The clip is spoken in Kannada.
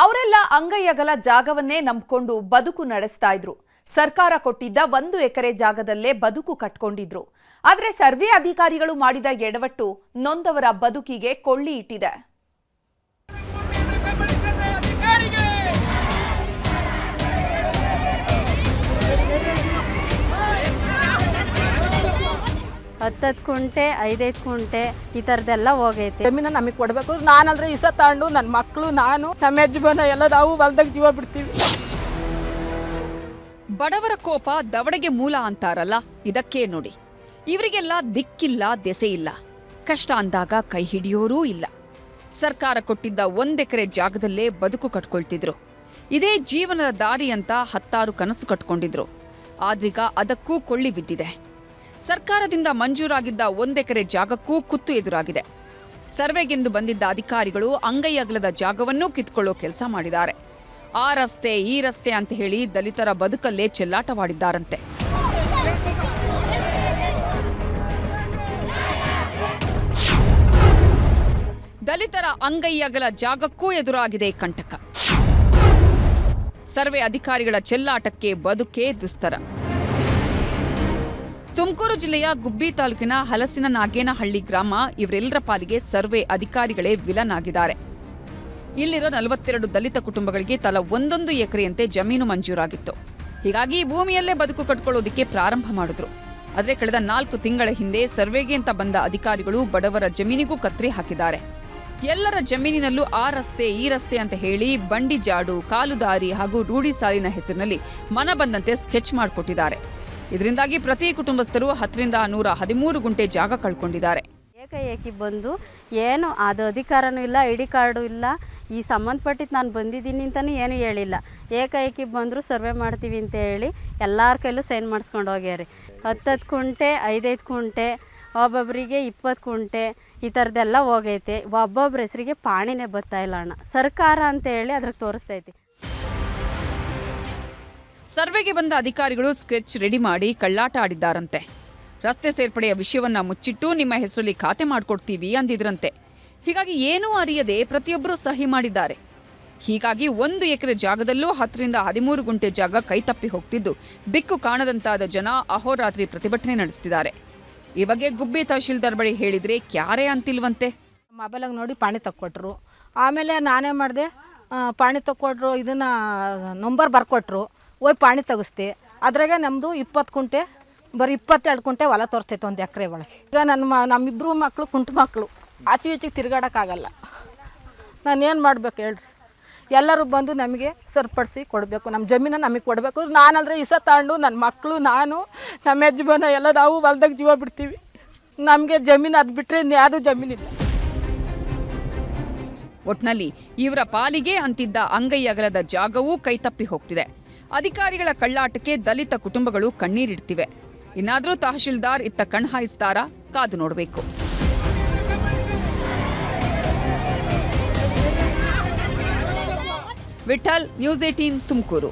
ಅವರೆಲ್ಲ ಅಂಗೈ ಅಗಲ ಜಾಗವನ್ನೇ ನಂಬಿಕೊಂಡು ಬದುಕು ನಡೆಸ್ತಾ ಇದ್ರು. ಸರ್ಕಾರ ಕೊಟ್ಟಿದ್ದ 1 ಎಕರೆ ಜಾಗದಲ್ಲೇ ಬದುಕು ಕಟ್ಕೊಂಡಿದ್ರು. ಆದರೆ ಸರ್ವೆ ಅಧಿಕಾರಿಗಳು ಮಾಡಿದ ಎಡವಟ್ಟು ನೊಂದವರ ಬದುಕಿಗೆ ಕೊಳ್ಳಿ ಇಟ್ಟಿದೆ. ಹತ್ತು ಕುಂಟೆ 5 ಕುಂಟೆ ಈ ಥರದ್ದೆಲ್ಲ ಹೋಗೈತೆ. ಜಮೀನ ನಮಗೆ ಕೊಡಬೇಕು. ನಾನಂದ್ರೆ ಇಸ ತಗೊಂಡು ನನ್ನ ಮಕ್ಕಳು ನಾನು ನಮ್ಮ ಯಜಮಾನ ಎಲ್ಲ ನಾವು ಹೊಲ್ದಾಗ ಜೀವ ಬಿಡ್ತೀವಿ. ಬಡವರ ಕೋಪ ದವಡೆಗೆ ಮೂಲ ಅಂತಾರಲ್ಲ, ಇದಕ್ಕೆ ನೋಡಿ. ಇವರಿಗೆಲ್ಲ ದಿಕ್ಕಿಲ್ಲ, ದೆಸೆ ಇಲ್ಲ. ಕಷ್ಟ ಅಂದಾಗ ಕೈ ಹಿಡಿಯೋರೂ ಇಲ್ಲ. ಸರ್ಕಾರ ಕೊಟ್ಟಿದ್ದ 1 ಎಕರೆ ಜಾಗದಲ್ಲೇ ಬದುಕು ಕಟ್ಕೊಳ್ತಿದ್ರು. ಇದೇ ಜೀವನದ ದಾರಿ ಅಂತ 10 ಕನಸು ಕಟ್ಕೊಂಡಿದ್ರು. ಆದ್ರೀಗ ಅದಕ್ಕೂ ಕೊಳ್ಳಿ ಬಿದ್ದಿದೆ. ಸರ್ಕಾರದಿಂದ ಮಂಜೂರಾಗಿದ್ದ 1 ಎಕರೆ ಜಾಗಕ್ಕೂ ಕುತ್ತು ಎದುರಾಗಿದೆ. ಸರ್ವೆಗೆಂದು ಬಂದಿದ್ದ ಅಧಿಕಾರಿಗಳು ಅಂಗೈ ಅಗಲದ ಜಾಗವನ್ನೂ ಕಿತ್ಕೊಳ್ಳೋ ಕೆಲಸ ಮಾಡಿದ್ದಾರೆ. ಆ ರಸ್ತೆ ಈ ರಸ್ತೆ ಅಂತ ಹೇಳಿ ದಲಿತರ ಬದುಕಲ್ಲೇ ಚೆಲ್ಲಾಟವಾಡಿದ್ದಾರಂತೆ. ದಲಿತರ ಅಂಗೈ ಅಗಲ ಜಾಗಕ್ಕೂ ಎದುರಾಗಿದೆ ಕಂಟಕ. ಸರ್ವೆ ಅಧಿಕಾರಿಗಳ ಚೆಲ್ಲಾಟಕ್ಕೆ ಬದುಕೇ ದುಸ್ತರ. ತುಮಕೂರು ಜಿಲ್ಲೆಯ ಗುಬ್ಬಿ ತಾಲೂಕಿನ ಹಲಸಿನ ನಾಗೇನಹಳ್ಳಿ ಗ್ರಾಮ ಇವರೆಲ್ಲರ ಪಾಲಿಗೆ ಸರ್ವೆ ಅಧಿಕಾರಿಗಳೇ ವಿಲನ್ ಆಗಿದ್ದಾರೆ. ಇಲ್ಲಿರೋ 42 ದಲಿತ ಕುಟುಂಬಗಳಿಗೆ ತಲಾ 1 ಎಕರೆಯಂತೆ ಜಮೀನು ಮಂಜೂರಾಗಿತ್ತು. ಹೀಗಾಗಿ ಭೂಮಿಯಲ್ಲೇ ಬದುಕು ಕಟ್ಕೊಳ್ಳೋದಕ್ಕೆ ಪ್ರಾರಂಭ ಮಾಡಿದ್ರು. ಆದರೆ ಕಳೆದ 4 ತಿಂಗಳ ಹಿಂದೆ ಸರ್ವೆಗೆ ಅಂತ ಬಂದ ಅಧಿಕಾರಿಗಳು ಬಡವರ ಜಮೀನಿಗೂ ಕತ್ರಿ ಹಾಕಿದ್ದಾರೆ. ಎಲ್ಲರ ಜಮೀನಿನಲ್ಲೂ ಆ ರಸ್ತೆ ಈ ರಸ್ತೆ ಅಂತ ಹೇಳಿ ಬಂಡಿ ಜಾಡು, ಕಾಲುದಾರಿ ಹಾಗೂ ರೂಢಿ ಸಾಲಿನ ಹೆಸರಿನಲ್ಲಿ ಮನ ಬಂದಂತೆ ಸ್ಕೆಚ್ ಮಾಡಿಕೊಟ್ಟಿದ್ದಾರೆ. ಇದರಿಂದಾಗಿ ಪ್ರತಿ ಕುಟುಂಬಸ್ಥರು 10 ರಿಂದ 113 ಗುಂಟೆ ಜಾಗ ಕಳ್ಕೊಂಡಿದ್ದಾರೆ. ಏಕಾಏಕಿ ಬಂದು ಏನು ಅದು ಅಧಿಕಾರನೂ ಇಲ್ಲ, ID ಕಾರ್ಡು ಇಲ್ಲ, ಈ ಸಂಬಂಧಪಟ್ಟಿದ್ದು ನಾನು ಬಂದಿದ್ದೀನಿ ಅಂತಲೂ ಏನೂ ಹೇಳಿಲ್ಲ. ಏಕಾಏಕಿ ಬಂದರು ಸರ್ವೆ ಮಾಡ್ತೀವಿ ಅಂತ ಹೇಳಿ ಎಲ್ಲರ ಕೈಲೂ ಸೈನ್ ಮಾಡಿಸ್ಕೊಂಡು ಹೋಗ್ಯಾರಿ. 10 ಕುಂಟೆ 5 ಕುಂಟೆ, ಒಬ್ಬೊಬ್ಬರಿಗೆ 20 ಕುಂಟೆ ಈ ಥರದ್ದೆಲ್ಲ ಹೋಗೈತೆ. ಒಬ್ಬೊಬ್ಬರ ಹೆಸರಿಗೆ ಪಾಣಿನೇ ಬರ್ತಾಯಿಲ್ಲ ಅಣ್ಣ. ಸರ್ಕಾರ ಅಂತ ಹೇಳಿ ಅದ್ರಾಗ ತೋರಿಸ್ತೈತಿ. ಸರ್ವೆಗೆ ಬಂದ ಅಧಿಕಾರಿಗಳು ಸ್ಕೆಚ್ ರೆಡಿ ಮಾಡಿ ಕಳ್ಳಾಟ ಆಡಿದ್ದಾರಂತೆ. ರಸ್ತೆ ಸೇರ್ಪಡೆಯ ವಿಷಯವನ್ನ ಮುಚ್ಚಿಟ್ಟು ನಿಮ್ಮ ಹೆಸರಲ್ಲಿ ಖಾತೆ ಮಾಡಿಕೊಡ್ತೀವಿ ಅಂದಿದ್ರಂತೆ. ಹೀಗಾಗಿ ಏನೂ ಅರಿಯದೆ ಪ್ರತಿಯೊಬ್ಬರೂ ಸಹಿ ಮಾಡಿದ್ದಾರೆ. ಹೀಗಾಗಿ 1 ಎಕರೆ ಜಾಗದಲ್ಲೂ 10 ರಿಂದ 13 ಗುಂಟೆ ಜಾಗ ಕೈತಪ್ಪಿ ಹೋಗ್ತಿದ್ದು ದಿಕ್ಕು ಕಾಣದಂತಾದ ಜನ ಅಹೋರಾತ್ರಿ ಪ್ರತಿಭಟನೆ ನಡೆಸುತ್ತಿದ್ದಾರೆ. ಈ ಬಗ್ಗೆ ಗುಬ್ಬಿ ತಹಶೀಲ್ದಾರ್ ಬಳಿ ಹೇಳಿದ್ರೆ ಕ್ಯಾರೆ ಅಂತಿಲ್ವಂತೆ. ಮೊಬೈಲಾಗ ನೋಡಿ ಪಾಣಿ ತಕ್ಕೊಟ್ರು. ಆಮೇಲೆ ನಾನೇ ಮಾಡಿದೆ, ಪಾಣಿ ತಕ್ಕೊಟ್ರು, ಇದನ್ನು ನಂಬರ್ ಬರ್ಕೊಟ್ರು. ಹೋಗಿ ಪಾಣಿ ತೆಗಿಸ್ತೆ. ಅದ್ರಾಗೆ ನಮ್ಮದು 20 ಕುಂಟೆ ಬರೀ 22 ಕುಂಟೆ ಹೊಲ ತೋರಿಸ್ತೈತೆ 1 ಎಕರೆ ಒಳಗೆ. ಈಗ ನಮ್ಮಿಬ್ಬರು ಮಕ್ಕಳು ಕುಂಟು ಮಕ್ಕಳು, ಆಚೆ ಈಚೆಗೆ ತಿರುಗಾಡೋಕ್ಕಾಗಲ್ಲ. ನಾನೇನು ಮಾಡ್ಬೇಕು ಹೇಳ್ರಿ? ಎಲ್ಲರೂ ಬಂದು ನಮಗೆ ಸರಿಪಡಿಸಿ ಕೊಡಬೇಕು. ನಮ್ಮ ಜಮೀನ ನಮಗೆ ಕೊಡಬೇಕು. ನಾನಂದರೆ ಇಸ ತಗೊಂಡು ನನ್ನ ಮಕ್ಕಳು ನಾನು ನಮ್ಮ ಯಜಮಾನ ಎಲ್ಲ ನಾವು ಹೊಲ್ದಾಗ ಜೀವ ಬಿಡ್ತೀವಿ. ನಮಗೆ ಜಮೀನು ಅದು ಬಿಟ್ಟರೆ ಇನ್ಯಾವುದೂ ಜಮೀನಿಲ್ಲ. ಒಟ್ನಲ್ಲಿ ಇವರ ಪಾಲಿಗೆ ಅಂತಿದ್ದ ಅಂಗೈ ಅಗಲದ ಜಾಗವೂ ಕೈತಪ್ಪಿ ಹೋಗ್ತಿದೆ. ಅಧಿಕಾರಿಗಳ ಕಳ್ಳಾಟಕ್ಕೆ ದಲಿತ ಕುಟುಂಬಗಳು ಕಣ್ಣೀರಿಡ್ತಿವೆ. ಇನ್ನಾದರೂ ತಹಶೀಲ್ದಾರ್ ಇತ್ತ ಕಣ್ಹಾಯಿಸ್ತಾರಾ? ಕಾದು ನೋಡಬೇಕು. ವಿಠಲ್, ನ್ಯೂಸ್ 18 ತುಮಕೂರು.